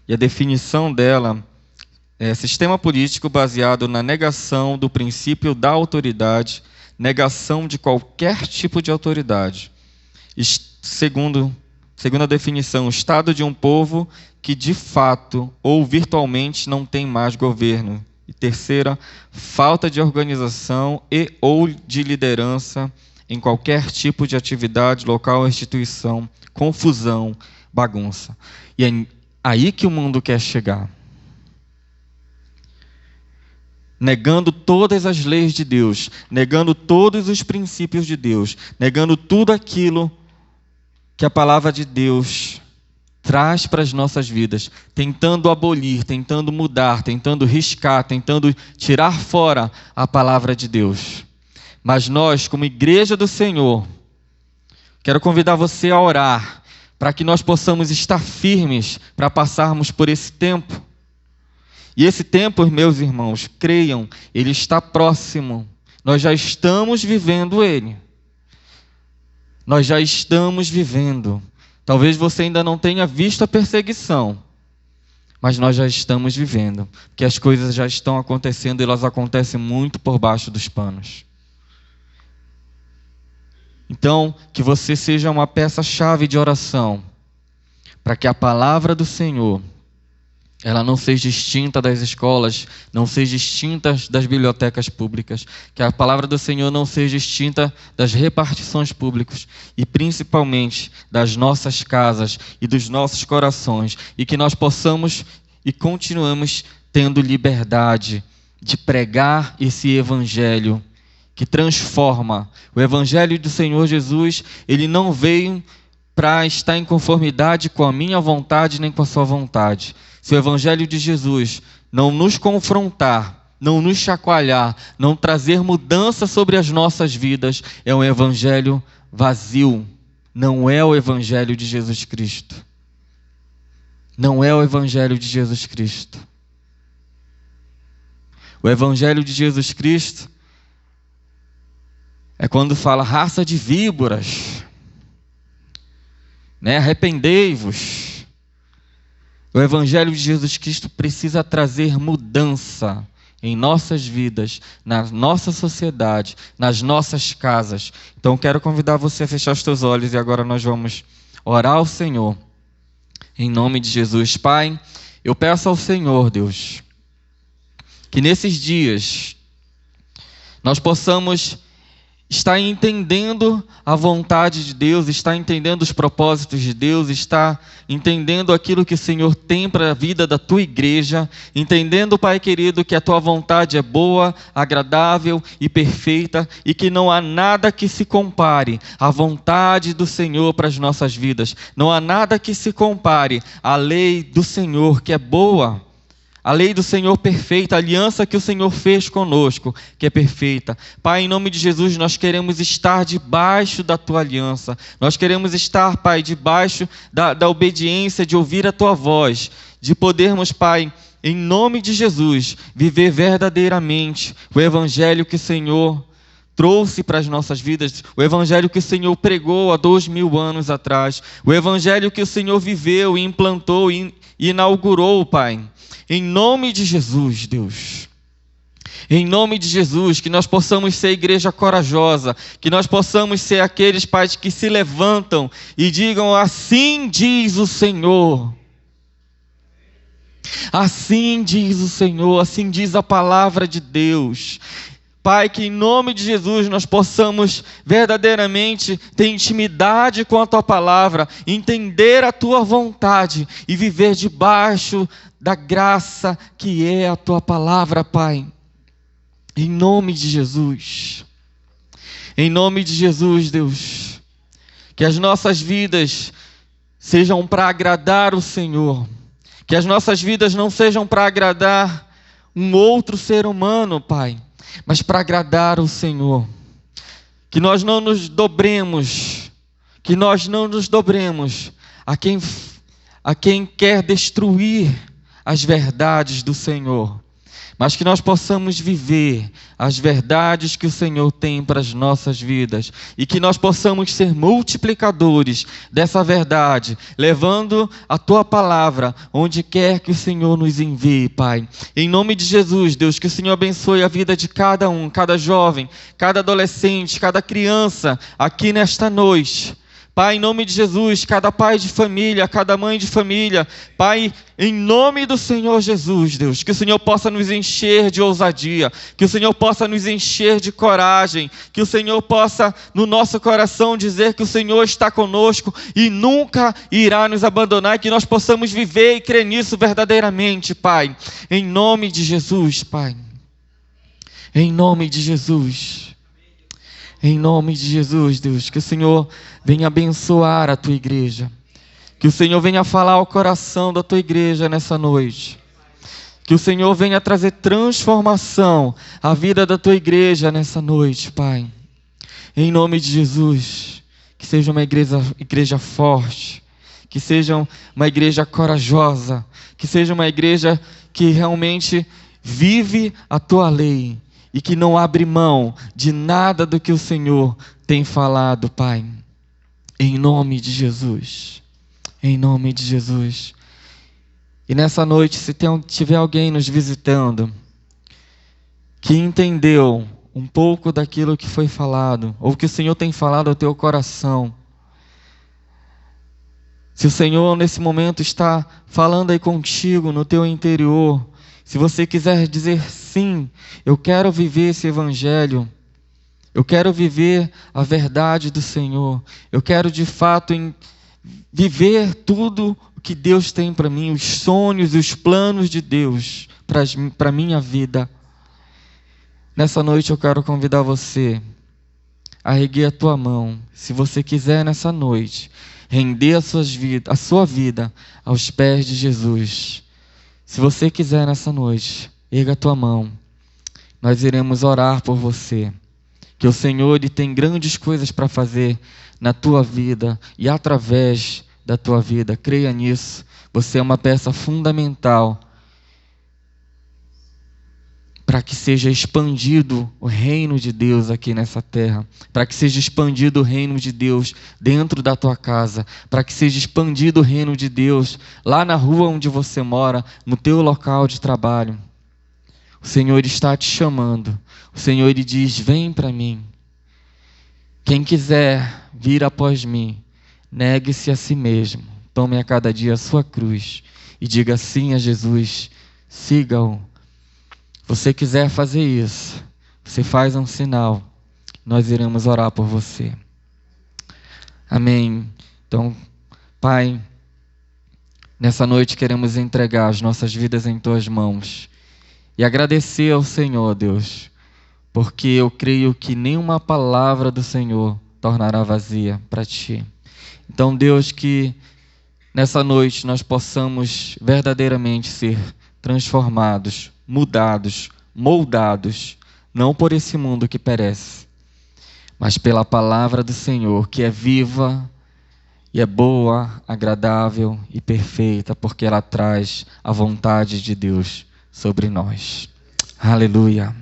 E a definição dela é sistema político baseado na negação do princípio da autoridade, negação de qualquer tipo de autoridade. Segundo a definição, o estado de um povo que de fato ou virtualmente não tem mais governo. E terceira, falta de organização e ou de liderança em qualquer tipo de atividade, local ou instituição, confusão, bagunça. E é aí que o mundo quer chegar. Negando todas as leis de Deus, negando todos os princípios de Deus, negando tudo aquilo que a palavra de Deus traz para as nossas vidas, tentando abolir, tentando mudar, tentando riscar, tentando tirar fora a palavra de Deus. Mas nós, como igreja do Senhor, quero convidar você a orar para que nós possamos estar firmes para passarmos por esse tempo. E esse tempo, meus irmãos, creiam, ele está próximo. nós já estamos vivendo ele. Nós já estamos vivendo. Talvez você ainda não tenha visto a perseguição, mas nós já estamos vivendo, porque as coisas já estão acontecendo e elas acontecem muito por baixo dos panos. Então, que você seja uma peça-chave de oração, para que a palavra do Senhor, ela não seja extinta das escolas, não seja extinta das bibliotecas públicas, que a palavra do Senhor não seja extinta das repartições públicas e principalmente das nossas casas e dos nossos corações, e que nós possamos e continuemos tendo liberdade de pregar esse evangelho que transforma. O evangelho do Senhor Jesus, ele não veio para estar em conformidade com a minha vontade nem com a sua vontade. Se o evangelho de Jesus não nos confrontar, não nos chacoalhar, não trazer mudança sobre as nossas vidas, é um evangelho vazio. Não é o evangelho de Jesus Cristo. Não é o evangelho de Jesus Cristo. O evangelho de Jesus Cristo é quando fala raça de víboras, né? Arrependei-vos. O evangelho de Jesus Cristo precisa trazer mudança em nossas vidas, na nossa sociedade, nas nossas casas. Então quero convidar você a fechar os teus olhos e agora nós vamos orar ao Senhor. Em nome de Jesus. Pai, eu peço ao Senhor, Deus, que nesses dias nós possamos estar entendendo a vontade de Deus, estar entendendo os propósitos de Deus, estar entendendo aquilo que o Senhor tem para a vida da tua igreja, entendendo, Pai querido, que a tua vontade é boa, agradável e perfeita e que não há nada que se compare à vontade do Senhor para as nossas vidas. Não há nada que se compare à lei do Senhor, que é boa. A lei do Senhor perfeita, a aliança que o Senhor fez conosco, que é perfeita. Pai, em nome de Jesus, nós queremos estar debaixo da Tua aliança. Nós queremos estar, Pai, debaixo da obediência, de ouvir a Tua voz, de podermos, Pai, em nome de Jesus, viver verdadeiramente o Evangelho que o Senhor trouxe para as nossas vidas, o Evangelho que o Senhor pregou há 2000 anos atrás, o Evangelho que o Senhor viveu e implantou e inaugurou, Pai. Em nome de Jesus, Deus, em nome de Jesus, que nós possamos ser igreja corajosa, que nós possamos ser aqueles, Pai, que se levantam e digam: assim diz o Senhor. Assim diz o Senhor, assim diz a palavra de Deus. Pai, que em nome de Jesus nós possamos verdadeiramente ter intimidade com a Tua palavra, entender a Tua vontade e viver debaixo da graça que é a Tua palavra, Pai. Em nome de Jesus. Em nome de Jesus, Deus. Que as nossas vidas sejam para agradar o Senhor. Que as nossas vidas não sejam para agradar um outro ser humano, Pai, mas para agradar o Senhor. Que nós não nos dobremos, a quem quer destruir as verdades do Senhor, mas que nós possamos viver as verdades que o Senhor tem para as nossas vidas e que nós possamos ser multiplicadores dessa verdade, levando a Tua palavra onde quer que o Senhor nos envie, Pai. Em nome de Jesus, Deus, que o Senhor abençoe a vida de cada um, cada jovem, cada adolescente, cada criança aqui nesta noite. Pai, em nome de Jesus, cada pai de família, cada mãe de família, Pai, em nome do Senhor Jesus, Deus, que o Senhor possa nos encher de ousadia, que o Senhor possa nos encher de coragem, que o Senhor possa, no nosso coração, dizer que o Senhor está conosco e nunca irá nos abandonar, e que nós possamos viver e crer nisso verdadeiramente, Pai, em nome de Jesus, Pai, em nome de Jesus. Em nome de Jesus, Deus, que o Senhor venha abençoar a Tua igreja. Que o Senhor venha falar ao coração da Tua igreja nessa noite. Que o Senhor venha trazer transformação à vida da Tua igreja nessa noite, Pai. Em nome de Jesus, que seja uma igreja forte, que seja uma igreja corajosa, que seja uma igreja que realmente vive a Tua lei e que não abre mão de nada do que o Senhor tem falado, Pai. Em nome de Jesus. Em nome de Jesus. E nessa noite, se tiver alguém nos visitando que entendeu um pouco daquilo que foi falado, ou que o Senhor tem falado ao teu coração, se o Senhor nesse momento está falando aí contigo no teu interior, se você quiser dizer sim, eu quero viver esse evangelho, eu quero viver a verdade do Senhor, eu quero de fato viver tudo o que Deus tem para mim, os sonhos e os planos de Deus para a minha vida. Nessa noite eu quero convidar você a erguer a tua mão. Se você quiser nessa noite render a sua vida aos pés de Jesus. Se você quiser nessa noite, erga a tua mão. Nós iremos orar por você. Que o Senhor Ele tem grandes coisas para fazer na tua vida e através da tua vida. Creia nisso. Você é uma peça fundamental para que seja expandido o reino de Deus aqui nessa terra, para que seja expandido o reino de Deus dentro da tua casa, para que seja expandido o reino de Deus lá na rua onde você mora, no teu local de trabalho. O Senhor está te chamando, o Senhor Ele diz, vem para mim. Quem quiser vir após mim, negue-se a si mesmo, tome a cada dia a sua cruz e diga sim a Jesus, siga-o. Você quiser fazer isso, você faz um sinal, nós iremos orar por você. Amém. Então, Pai, nessa noite queremos entregar as nossas vidas em Tuas mãos e agradecer ao Senhor, Deus, porque eu creio que nenhuma palavra do Senhor tornará vazia para Ti. Então, Deus, que nessa noite nós possamos verdadeiramente ser transformados, mudados, moldados, não por esse mundo que perece, mas pela palavra do Senhor, que é viva e é boa, agradável e perfeita, porque ela traz a vontade de Deus sobre nós. Aleluia.